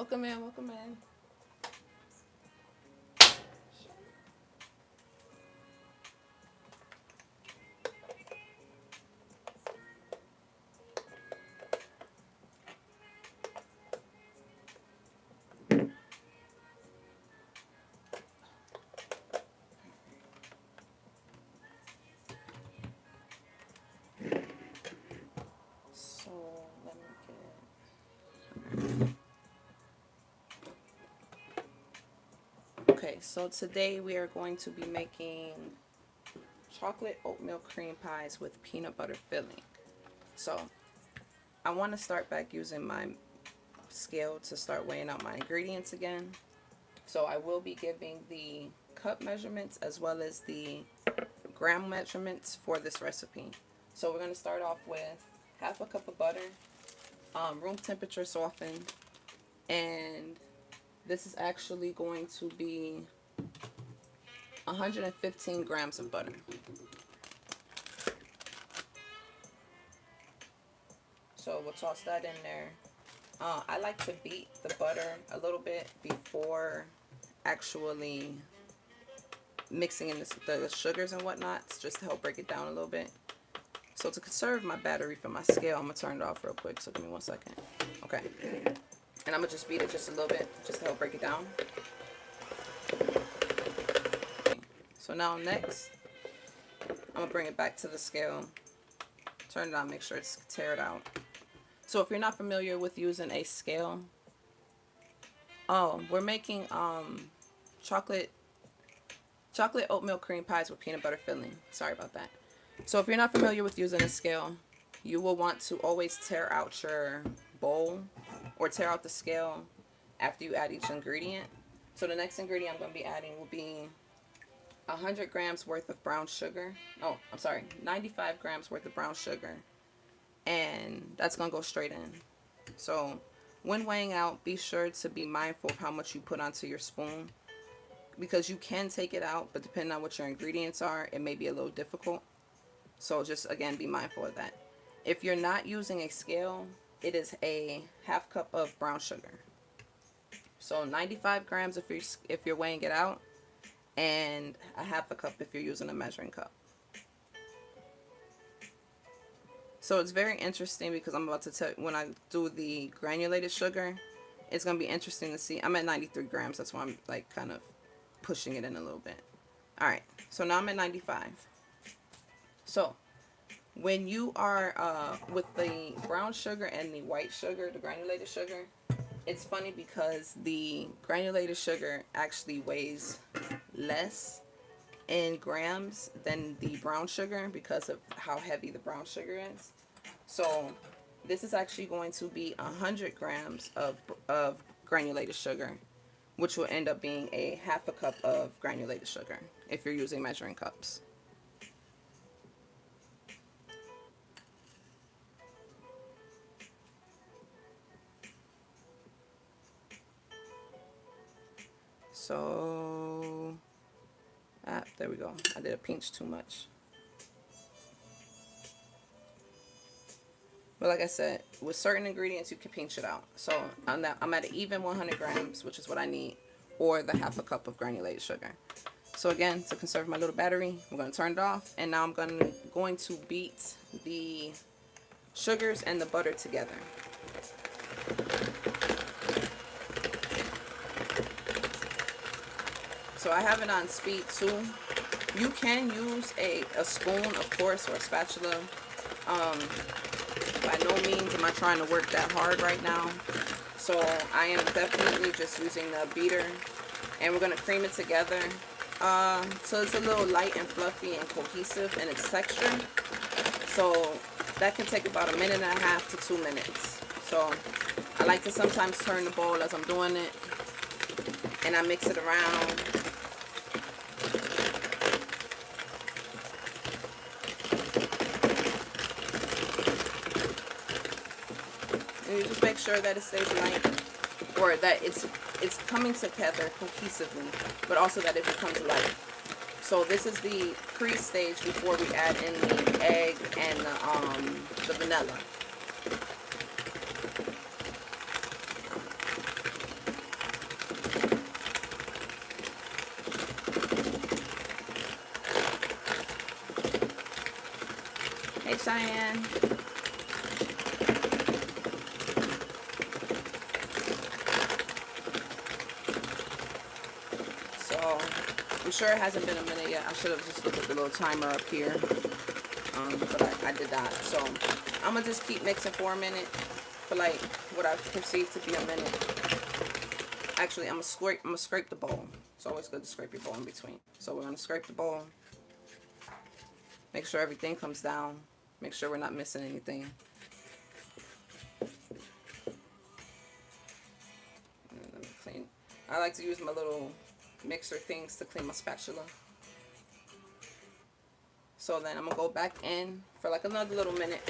Welcome in, welcome in. So let me get. Okay, so today we are going to be making chocolate oatmeal cream pies with peanut butter filling. So I want to start back using my scale to start weighing out my ingredients again. So I will be giving the cup measurements as well as the gram measurements for this recipe. So we're going to start off with half a cup of butter, room temperature softened, and this is actually going to be 115 grams of butter. So we'll toss that in there. I like to beat the butter a little bit before actually mixing in the sugars and whatnot, just to help break it down a little bit. So to conserve my battery for my scale, I'm going to turn it off real quick, so give me 1 second. Okay. And I'm going to just beat it just a little bit, just to help break it down. So now next, I'm going to bring it back to the scale, turn it on, make sure it's tear it out. So if you're not familiar with using a scale, we're making chocolate oatmeal cream pies with peanut butter filling. Sorry about that. So if you're not familiar with using a scale, you will want to always tear out your bowl or tear out the scale after you add each ingredient. So the next ingredient I'm going to be adding will be 100 grams worth of brown sugar. Oh, I'm sorry, 95 grams worth of brown sugar. And that's going to go straight in. So when weighing out, be sure to be mindful of how much you put onto your spoon, because you can take it out, but depending on what your ingredients are, it may be a little difficult. So just, again, be mindful of that. If you're not using a scale, it is a half cup of brown sugar. So 95 grams if you're weighing it out, and a half a cup if you're using a measuring cup. So it's very interesting because I'm about to tell you, when I do the granulated sugar, it's going to be interesting to see. I'm at 93 grams. That's why I'm like kind of pushing it in a little bit. All right. So now I'm at 95. So when you are with the brown sugar and the white sugar, the granulated sugar, it's funny because the granulated sugar actually weighs less in grams than the brown sugar because of how heavy the brown sugar is. So this is actually going to be 100 grams of granulated sugar, which will end up being a half a cup of granulated sugar if you're using measuring cups. So, there we go. I did a pinch too much. But like I said, with certain ingredients, you can pinch it out. So I'm at an even 100 grams, which is what I need, or the half a cup of granulated sugar. So again, to conserve my little battery, I'm going to turn it off. And now I'm going to beat the sugars and the butter together. So I have it on speed 2. You can use a spoon, of course, or a spatula. By no means am I trying to work that hard right now. So I am definitely just using the beater. And we're going to cream it together. So it's a little light and fluffy and cohesive in its texture. So that can take about 1.5 minutes to 2 minutes. So I like to sometimes turn the bowl as I'm doing it. And I mix it around. And you just make sure that it stays light, or that it's coming together cohesively, but also that it becomes light. So this is the pre-stage before we add in the egg and the vanilla. Hey, Cheyenne. So, I'm sure it hasn't been a minute yet. I should have just looked at the little timer up here. But I did not. So, I'm going to just keep mixing for a minute. For like what I perceive to be a minute. Actually, I'm gonna scrape the bowl. It's always good to scrape your bowl in between. So we're gonna scrape the bowl. Make sure everything comes down. Make sure we're not missing anything. And let me clean. I like to use my little mixer things to clean my spatula. So then I'm gonna go back in for like another little minute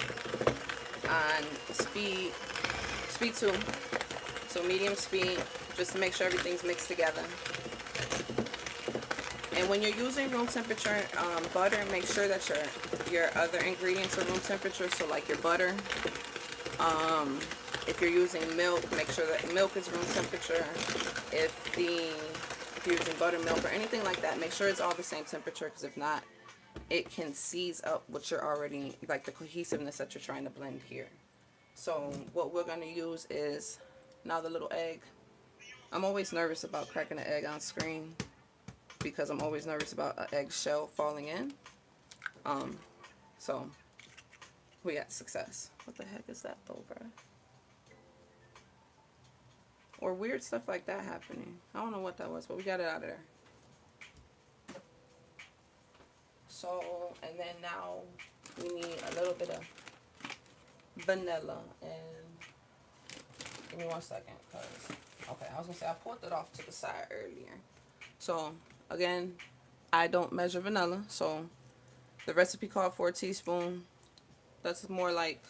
on speed 2. So medium speed, just to make sure everything's mixed together. And when you're using room temperature butter, make sure that your other ingredients are room temperature. So like your butter. If you're using milk, make sure that milk is room temperature. If you're using buttermilk or anything like that, make sure it's all the same temperature, because if not, it can seize up what you're already, like the cohesiveness that you're trying to blend here. So what we're going to use is now the little egg. I'm always nervous about cracking an egg on screen because I'm always nervous about an eggshell falling in. So we got success. What the heck is that though, bruh? Or weird stuff like that happening. I don't know what that was, but we got it out of there. So, and then now we need a little bit of vanilla. And give me 1 second, because okay, I was gonna say I pulled it off to the side earlier. So again, I don't measure vanilla, so the recipe called for a teaspoon. That's more like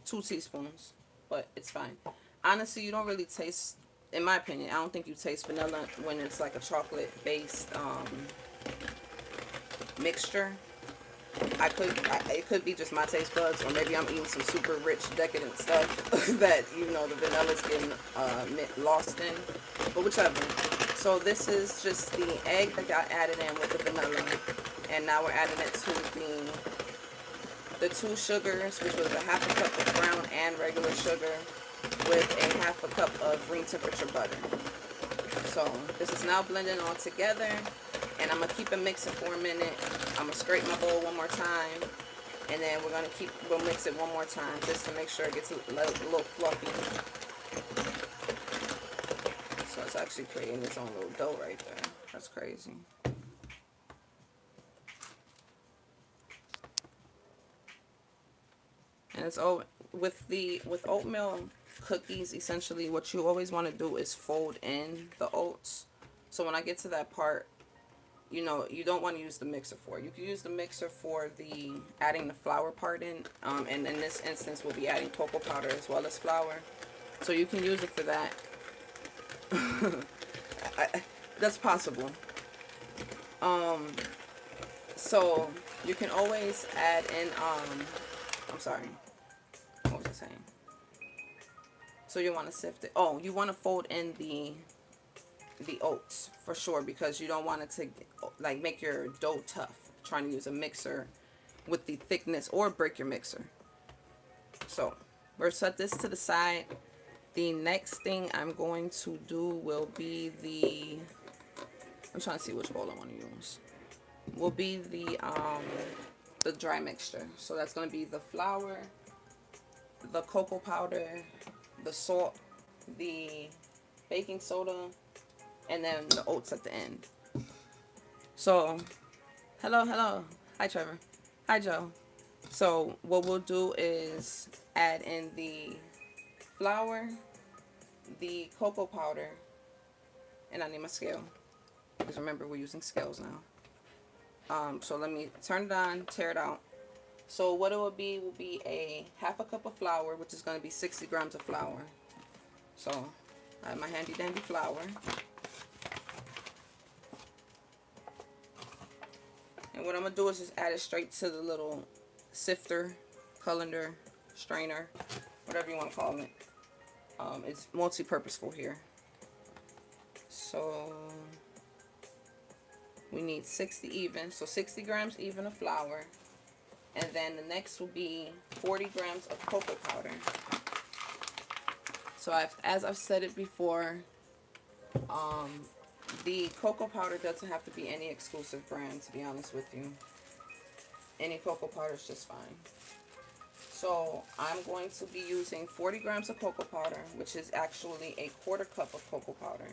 2 teaspoons, but it's fine. Honestly, you don't really taste, in my opinion, I don't think you taste vanilla when it's like a chocolate based mixture. It could be just my taste buds, or maybe I'm eating some super rich, decadent stuff that, you know, the vanilla's getting lost in, but whichever. So this is just the egg that got added in with the vanilla, and now we're adding it to the 2 sugars, which was a ½ cup of brown and regular sugar, with a ½ cup of room temperature butter. So this is now blending all together. And I'm going to keep it mixing for a minute. I'm going to scrape my bowl one more time. And then we'll mix it one more time just to make sure it gets a little fluffy. So it's actually creating its own little dough right there. That's crazy. And it's with oatmeal cookies, essentially what you always want to do is fold in the oats. So when I get to that part, you know, you don't want to use the mixer for it. You can use the mixer for the adding the flour part in. And in this instance, we'll be adding cocoa powder as well as flour. So you can use it for that. That's possible. So you can always add in, I'm sorry. What was I saying? So you want to sift it. Oh, you want to fold in the oats for sure, because you don't want it to like make your dough tough trying to use a mixer with the thickness, or break your mixer. So we'll set this to the side. The next thing I'm going to do will be I'm trying to see which bowl I want to use. Will be the dry mixture. So that's going to be the flour, the cocoa powder, the salt, the baking soda, and then the oats at the end. So, hello. Hi, Trevor. Hi, Joe. So, what we'll do is add in the flour, the cocoa powder, and I need my scale, because remember, we're using scales now. So let me turn it on, tear it out. So what it will be a ½ cup of flour, which is going to be 60 grams of flour. So I have my handy dandy flour. And what I'm going to do is just add it straight to the little sifter, colander, strainer, whatever you want to call it. It's multi-purposeful here. So we need 60 even. So 60 grams even of flour. And then the next will be 40 grams of cocoa powder. So as I've said it before, the cocoa powder doesn't have to be any exclusive brand, to be honest with you. Any cocoa powder is just fine. So I'm going to be using 40 grams of cocoa powder, which is actually a quarter cup of cocoa powder.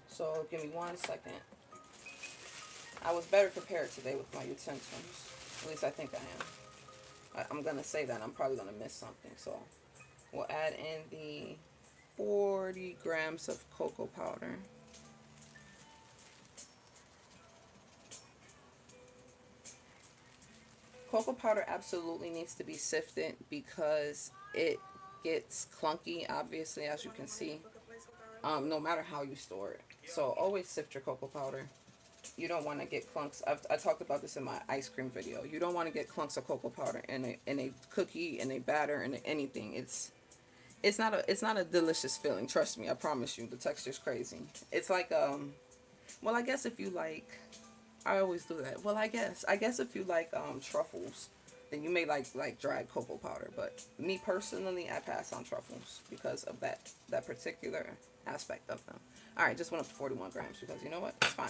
So give me 1 second. I was better prepared today with my utensils. At least I think I am. I'm going to say that. I'm probably going to miss something. So we'll add in the 40 grams of cocoa powder. Cocoa powder absolutely needs to be sifted because it gets clunky, obviously, as you can see, no matter how you store it. So always sift your cocoa powder. You don't want to get clunks. I talked about this in my ice cream video. You don't want to get clunks of cocoa powder in a cookie, in a batter, in anything. It's not a delicious feeling. Trust me, I promise you. The texture's crazy. It's like well, I guess if you like, I always do that. Well, I guess if you like truffles, then you may like dried cocoa powder. But me personally, I pass on truffles because of that particular aspect of them. All right, just went up to 41 grams because you know what? It's fine.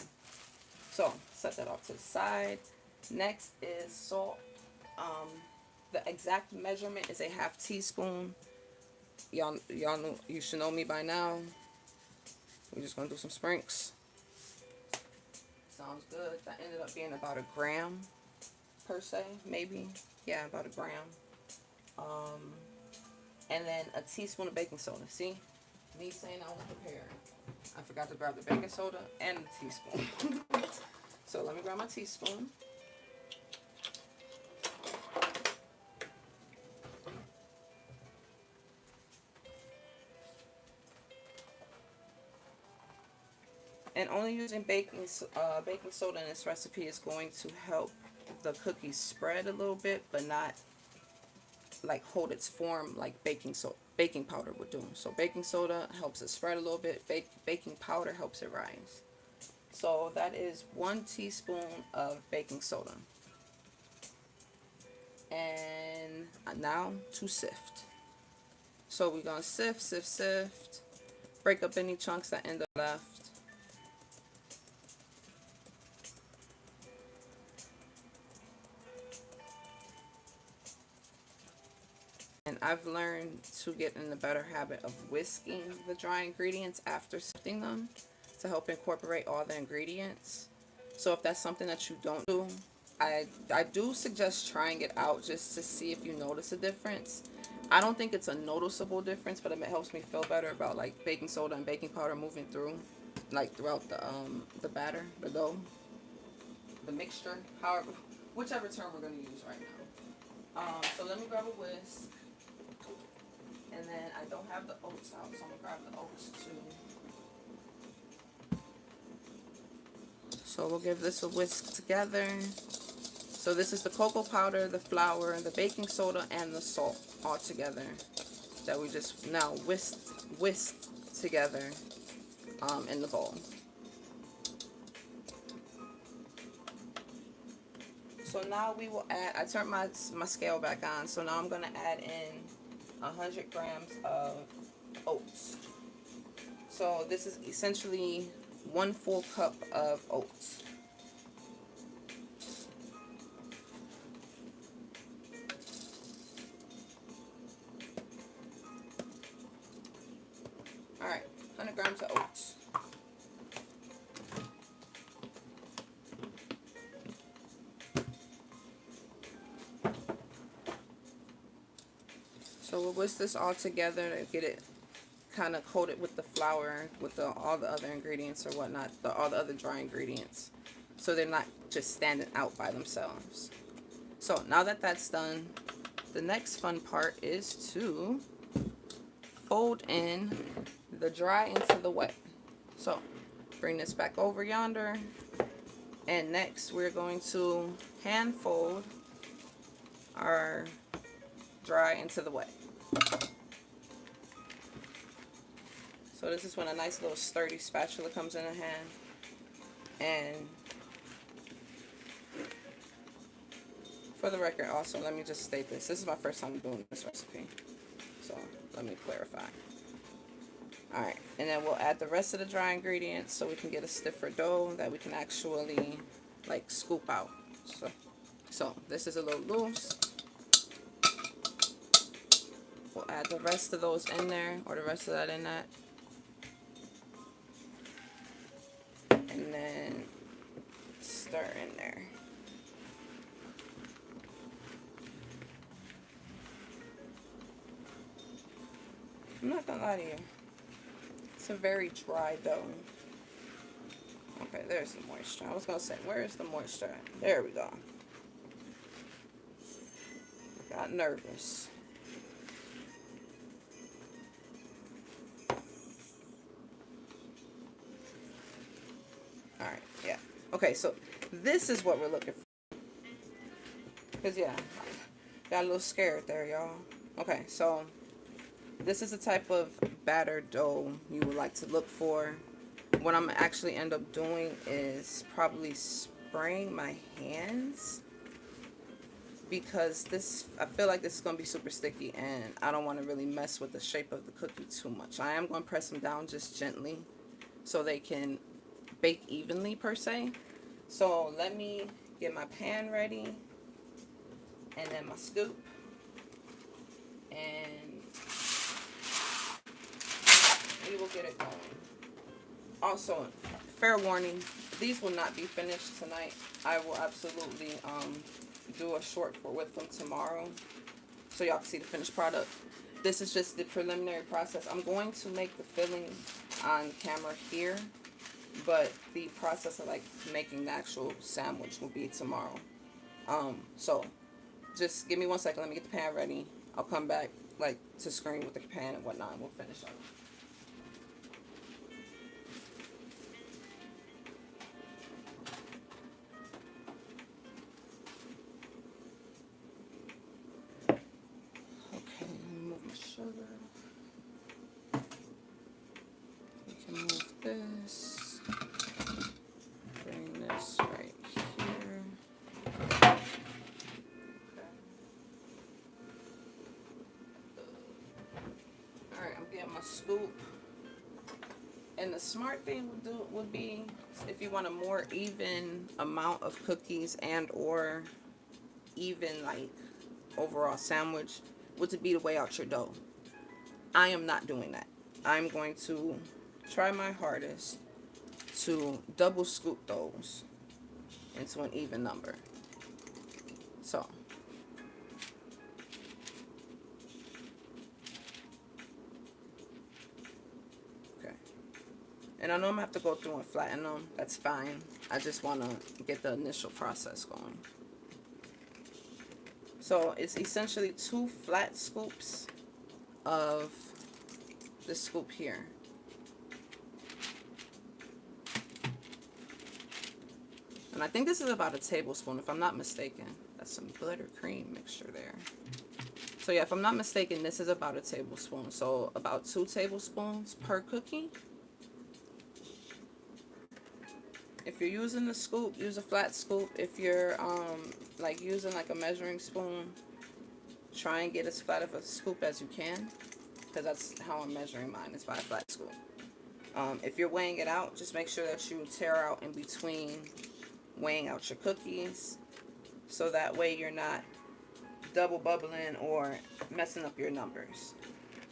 So set that off to the side. Next is salt. The exact measurement is a ½ teaspoon. Y'all know, you should know me by now. We're just gonna do some sprinkles. Sounds good. That ended up being about a gram per se, maybe. Yeah, about a gram. And then a teaspoon of baking soda. See, me saying I was prepared. I forgot to grab the baking soda and the teaspoon. So let me grab my teaspoon. And only using baking soda in this recipe is going to help the cookies spread a little bit, but not like hold its form like baking powder would do. So baking soda helps it spread a little bit. Baking powder helps it rise. So that is 1 teaspoon of baking soda. And now to sift. So we're gonna sift, break up any chunks that end up left. And I've learned to get in the better habit of whisking the dry ingredients after sifting them to help incorporate all the ingredients. So if that's something that you don't do, I do suggest trying it out just to see if you notice a difference. I don't think it's a noticeable difference, but it helps me feel better about like baking soda and baking powder moving through, like throughout the batter, the dough, the mixture, however, whichever term we're going to use right now. So let me grab a whisk. And then I don't have the oats out, so I'm going to grab the oats too. So we'll give this a whisk together. So this is the cocoa powder, the flour, the baking soda, and the salt all together that we just now whisked together in the bowl. So now we will add, I turned my scale back on, so now I'm going to add in 100 grams of oats. So this is essentially 1 full cup of oats. Alright, 100 grams of oats. So we'll whisk this all together to get it kind of coated with the flour, with all the other ingredients or whatnot, all the other dry ingredients, so they're not just standing out by themselves. So now that that's done, the next fun part is to fold in the dry into the wet. So bring this back over yonder, and next we're going to hand fold our dry into the wet. So this is when a nice little sturdy spatula comes in the hand, and For the record, also, let me just state this. This is my first time doing this recipe, so let me clarify. Alright, and then we'll add the rest of the dry ingredients so we can get a stiffer dough that we can actually, like, scoop out. So this is a little loose. We'll add the rest of those in there, or the rest of that in that. And then stir in there. I'm not gonna lie to you. It's a very dry dough. Okay, there's the moisture. I was gonna say, where is the moisture? There we go. Got nervous. Alright, yeah. Okay, so this is what we're looking for. Because, yeah, got a little scared there, y'all. Okay, so this is the type of batter dough you would like to look for. What I'm actually end up doing is probably spraying my hands, because this, I feel like this is going to be super sticky and I don't want to really mess with the shape of the cookie too much. I am going to press them down just gently so they can bake evenly per se. So let me get my pan ready, and then my scoop, and we will get it going. Also, fair warning, these will not be finished tonight. I will absolutely do a short with them tomorrow so y'all can see the finished product. This is just the preliminary process. I'm going to make the filling on camera here, but the process of like making the actual sandwich will be tomorrow. So just give me 1 second. Let me get the pan ready. I'll come back like to screen with the pan and whatnot, and we'll finish up. Okay, move my sugar. We can move this. Bring this right here. Okay. Alright, I'm getting my scoop. And the smart thing would be, if you want a more even amount of cookies and or even like overall sandwich, would to be to weigh out your dough. I am not doing that. I'm going to try my hardest to double scoop those into an even number. So okay, and I know I'm gonna have to go through and flatten them. That's fine. I just want to get the initial process going. So it's essentially 2 flat scoops of the scoop here. And I think this is about a tablespoon, if I'm not mistaken. That's some buttercream mixture there. So yeah, if I'm not mistaken, this is about a tablespoon. So about 2 tablespoons per cookie. If you're using the scoop, use a flat scoop. If you're like using like a measuring spoon, try and get as flat of a scoop as you can, because that's how I'm measuring mine, is by a flat scoop. If you're weighing it out, just make sure that you tear out in between weighing out your cookies, so that way you're not double bubbling or messing up your numbers.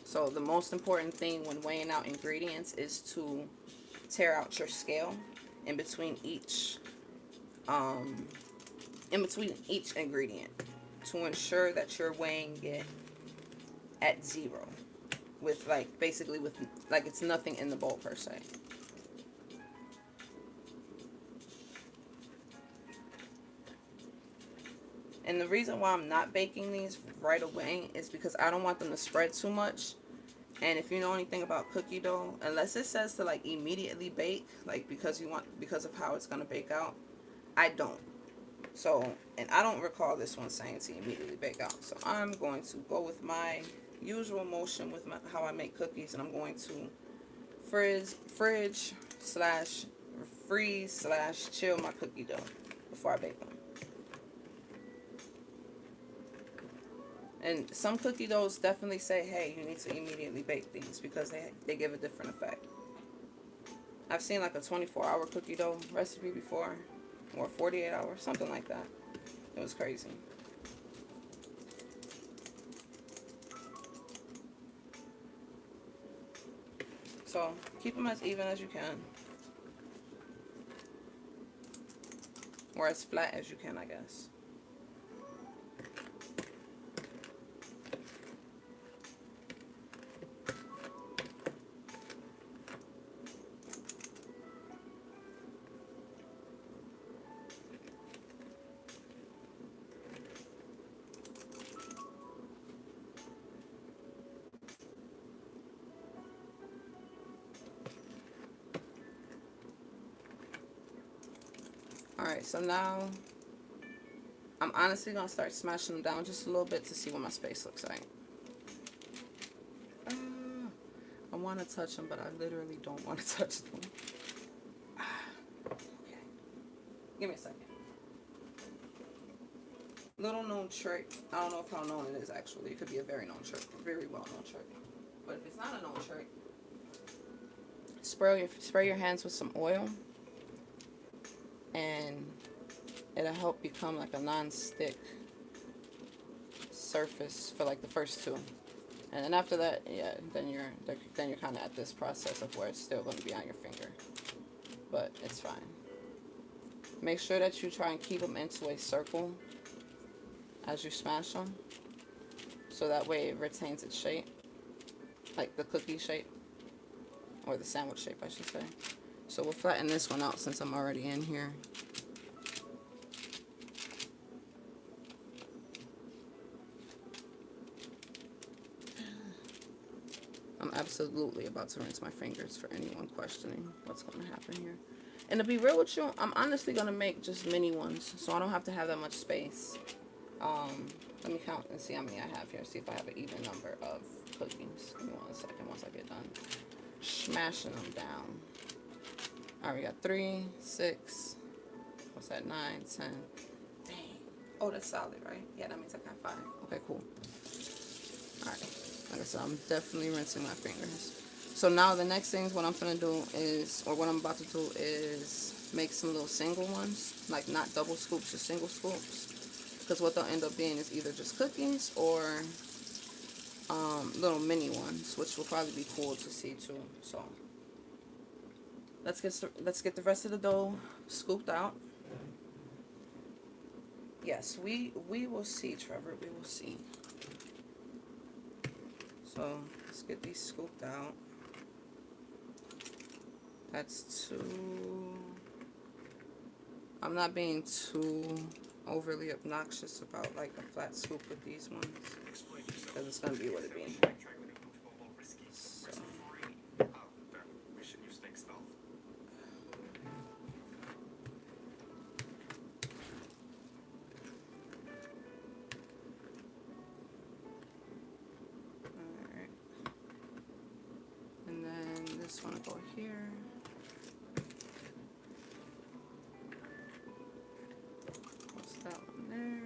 So the most important thing when weighing out ingredients is to tear out your scale in between each ingredient, to ensure that you're weighing it at 0, with like basically with like it's nothing in the bowl per se. And the reason why I'm not baking these right away is because I don't want them to spread too much. And if you know anything about cookie dough, unless it says to like immediately bake, like because of how it's gonna bake out, I don't. So, and I don't recall this one saying to immediately bake out. So I'm going to go with my usual motion with how I make cookies, and I'm going to freeze/chill my cookie dough before I bake them. And some cookie doughs definitely say, hey, you need to immediately bake these because they give a different effect. I've seen like a 24-hour cookie dough recipe before, or 48 hours, something like that. It was crazy. So keep them as even as you can, or as flat as you can, I guess. Alright, so now I'm honestly going to start smashing them down just a little bit to see what my space looks like. I want to touch them, but I literally don't want to touch them. Okay. Give me a second. Little known trick. I don't know how known it is actually. It could be a very known trick, a very well known trick. But if it's not a known trick, spray your hands with some oil, and it'll help become like a non-stick surface for like the first two. And then after that, yeah, then you're kind of at this process of where it's still going to be on your finger, but it's fine. Make sure that you try and keep them into a circle as you smash them, so that way it retains its shape, like the cookie shape, or the sandwich shape, I should say. So we'll flatten this one out since I'm already in here. I'm absolutely about to rinse my fingers for anyone questioning what's going to happen here. And to be real with you, I'm honestly going to make just mini ones, so I don't have to have that much space. Let me count and see how many I have here. See if I have an even number of cookies. Give me 1 second once I get done smashing them down. Alright, we got 3, 6, what's that, 9, 10. Dang. Oh, that's solid, right? Yeah, that means I got 5. Okay, cool. Alright. Like I said, I'm definitely rinsing my fingers. So now the next thing, what I'm going to do is, or what I'm about to do is make some little single ones. Like not double scoops, just single scoops. Because what they'll end up being is either just cookies or little mini ones, which will probably be cool to see too. So let's get the rest of the dough scooped out. Yes, we will see, Trevor. We will see. So let's get these scooped out. That's 2. I'm not being too overly obnoxious about like a flat scoop with these ones, because it's gonna be what it be. So. Alright. And then this one will go here. That one there.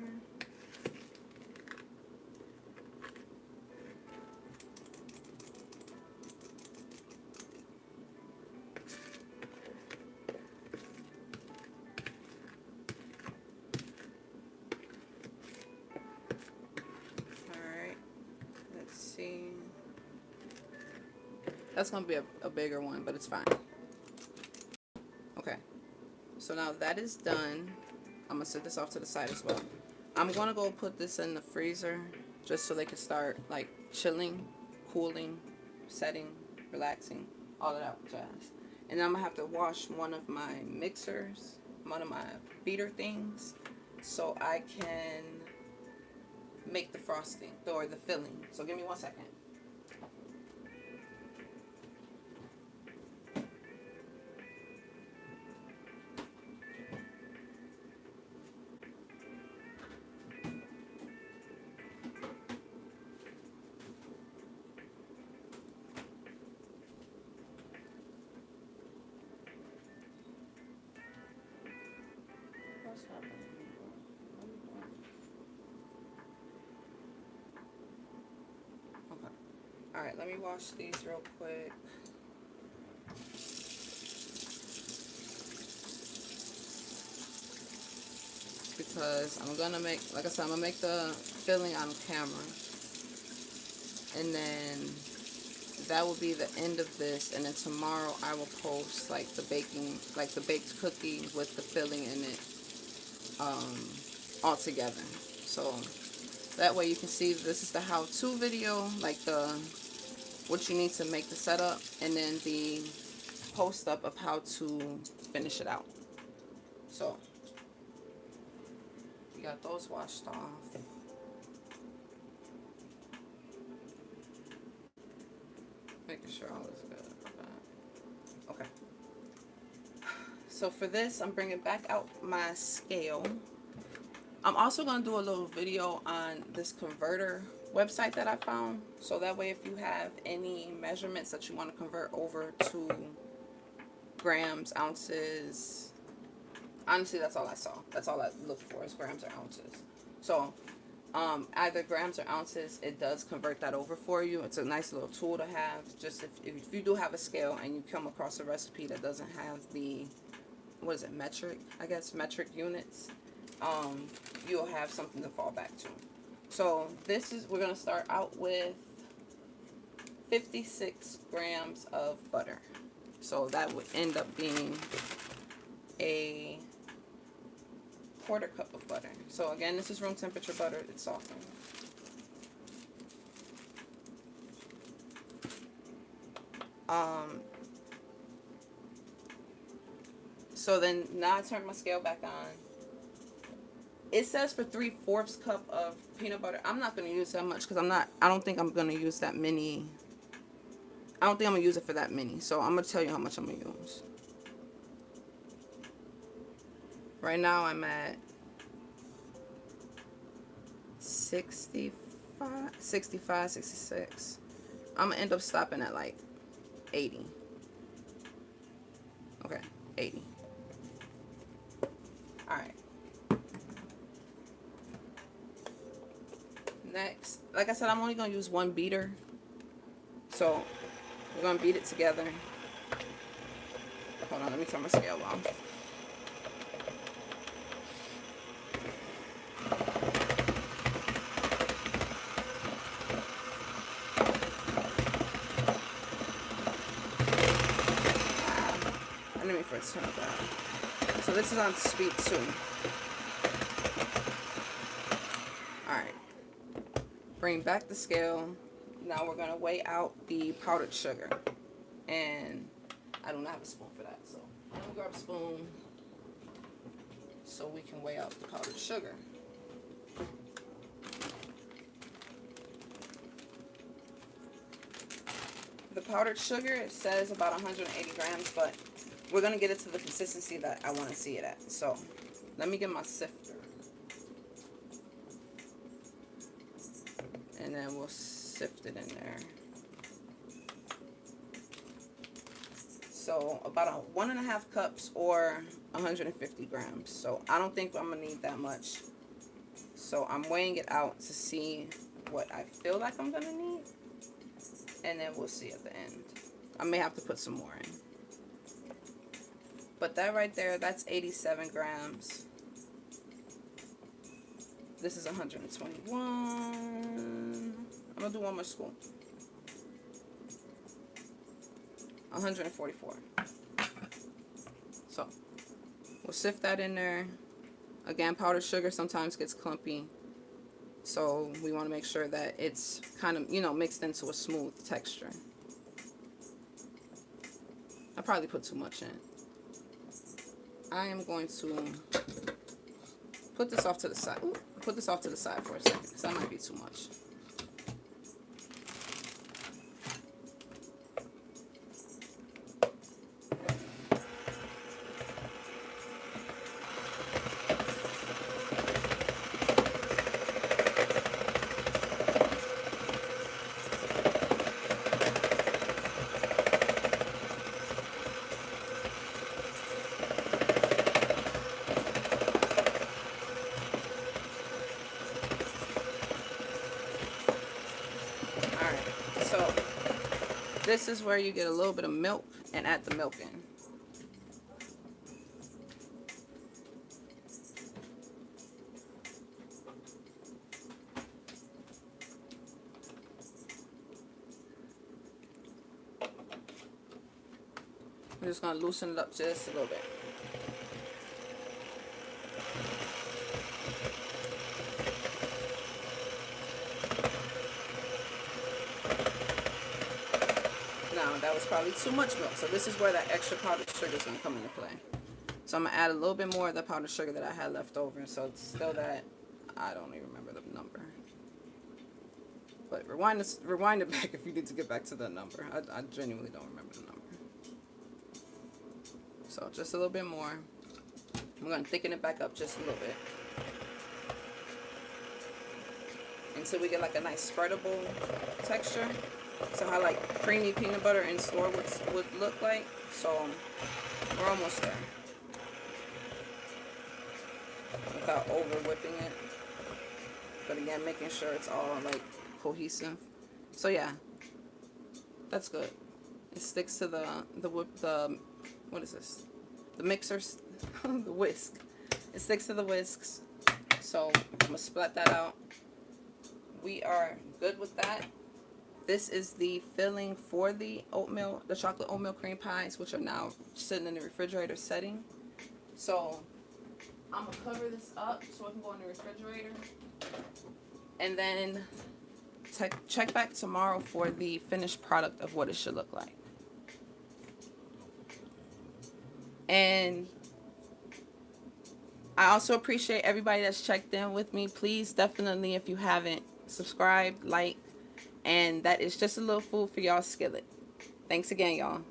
Alright, let's see. That's going to be a bigger one, but it's fine. Okay, so now that is done. I'm going to set this off to the side as well. I'm going to go put this in the freezer just so they can start like chilling, cooling, setting, relaxing, all of that jazz. And then I'm going to have to wash one of my mixers, one of my beater things, so I can make the frosting or the filling. So give me 1 second. Alright, let me wash these real quick. Because I'm gonna make, like I said, I'm gonna make the filling on camera. And then that will be the end of this. And then tomorrow I will post like the baking, like the baked cookie with the filling in it all together. So that way you can see this is the how-to video, like the what you need to make the setup, and then the post up of how to finish it out. So we got those washed off. Making sure all is good. Okay. So for this, I'm bringing back out my scale. I'm also going to do a little video on this converter website that I found. So that way if you have any measurements that you want to convert over to grams, ounces, honestly that's all I saw. That's all I looked for is grams or ounces. So either grams or ounces, it does convert that over for you. It's a nice little tool to have. Just if you do have a scale and you come across a recipe that doesn't have the, what is it, metric, I guess, metric units, you'll have something to fall back to. So this is, we're going to start out with 56 grams of butter. So that would end up being a quarter cup of butter. So again, this is room temperature butter. It's softened. So then now I turn my scale back on. It says for 3/4 cup of peanut butter. I'm not going to use that much because I don't think I'm going to use that many. I don't think I'm going to use it for that many. So I'm going to tell you how much I'm going to use. Right now I'm at 65, 66. I'm going to end up stopping at like 80. Okay, 80. Alright. Next, like I said, I'm only going to use one beater. So we're going to beat it together. Hold on, let me turn my scale off. Let me first turn it down. So this is on speed 2. Alright. Bring back the scale. Now we're going to weigh out the powdered sugar. And I do not have a spoon for that. So let me grab a spoon so we can weigh out the powdered sugar. The powdered sugar, it says about 180 grams, but we're going to get it to the consistency that I want to see it at. So let me get my sifter. And then we'll sift it in there. So about 1.5 cups or 150 grams. So I don't think I'm going to need that much. So I'm weighing it out to see what I feel like I'm going to need. And then we'll see at the end. I may have to put some more in. But that right there, that's 87 grams. This is 121. I'm going to do one more spoon. 144. So we'll sift that in there. Again, powdered sugar sometimes gets clumpy. So we want to make sure that it's kind of, mixed into a smooth texture. I probably put too much in. I am going to put this off to the side. Ooh, put this off to the side for a second because that might be too much. this is where you get a little bit of milk and add the milk in. I'm just going to loosen it up just a little bit. Now, that was probably too much milk, so this is where that extra powdered sugar is going to come into play. So I'm going to add a little bit more of the powdered sugar that I had left over, so it's still that, I don't even remember the number. But rewind it back if you need to get back to the number. I genuinely don't remember the number. So just a little bit more. I'm going to thicken it back up just a little bit, until we get like a nice spreadable texture. So how like creamy peanut butter in store would look like. So we're almost there. Without over whipping it. But again, making sure it's all like cohesive. So yeah, that's good. It sticks to the what is this? The mixers, the whisk. It sticks to the whisks. So I'm gonna splat that out. We are good with that. This is the filling for the oatmeal, the chocolate oatmeal cream pies, which are now sitting in the refrigerator setting. So I'm gonna cover this up so it can go in the refrigerator, and then check back tomorrow for the finished product of what it should look like. And I also appreciate everybody that's checked in with me. Please, definitely, if you haven't, subscribe, like, and that is just a little food for y'all skillet. Thanks again, y'all.